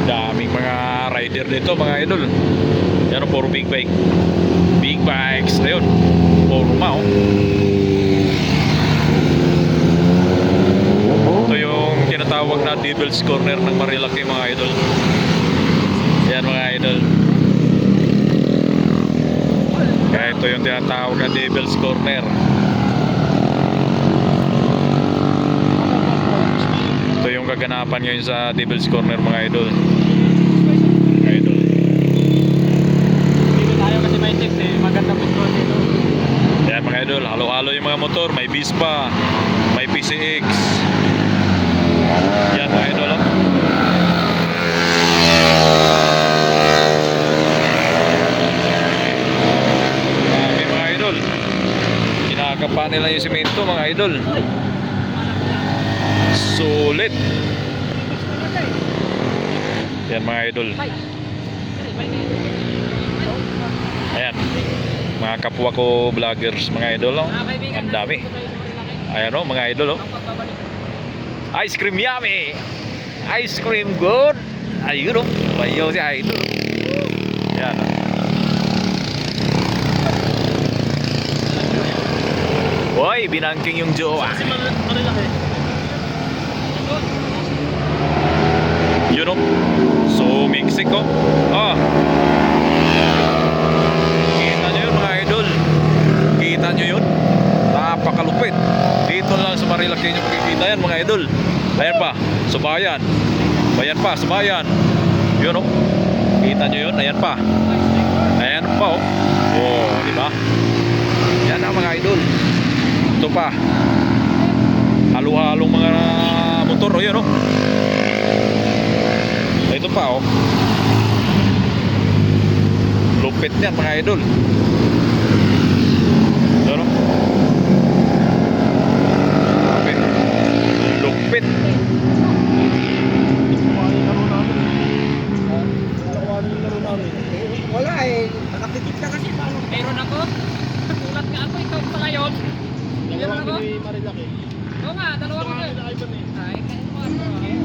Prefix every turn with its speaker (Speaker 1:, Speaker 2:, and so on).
Speaker 1: Daming mga rider dito mga idol. Yan, puro big bike. Big bikes na yun. Puro mao. Ito yung tinatawag na Devil's Corner ng Marilaki mga idol. Yan mga idol. Kaya ito yung tinatawag na Devil's Corner. Ito yung kaganapan ngayon sa Devil's Corner mga idol. Mga idol.
Speaker 2: Dito tayo kasi may tips eh. Maganda petrol dito.
Speaker 1: Yan mga idol, halo-halo yung mga motor. May Vespa, may PCX. Yan mga idol, oh. Marami mga idol. Kinakapa nila yung simento mga idol. Sulit. Yan mga idol. Ayan, mga kapwa ko vloggers mga idol, oh. Ang dami. Ayan, oh, mga idol, oh. Ice cream yummy. Ice cream good. Ayun, oh. Bayaw si idol. Ayan, oh. Hoy, binangking yung jowa.
Speaker 2: Kasi marilaki.
Speaker 1: Yun, oh. So, Mexico. Ah. Kita nyo yun mga idol. Kita nyo yun. Napakalupit. Dito lang sa Marilaki nyo makikita yan mga idol. Ayan pa, Subayan. Ayan pa, Subayan. Yun, oh. Kita nyo yun, ayan pa. Ayan pa, oh. Oh, diba? Yan ang mga idol. Ito pa. Halo-halong mga motor, oh, yun, oh. Ito pa, oh. Lupit yan mga idol. Ito, no? Lupit.
Speaker 3: Wala eh, nakapikit ka kasi paano?
Speaker 2: Meron ako. Tulad nga ako, ikaw pala yun. Meron ako. Oo nga, dalawa ko. Ay, kaya mo ako.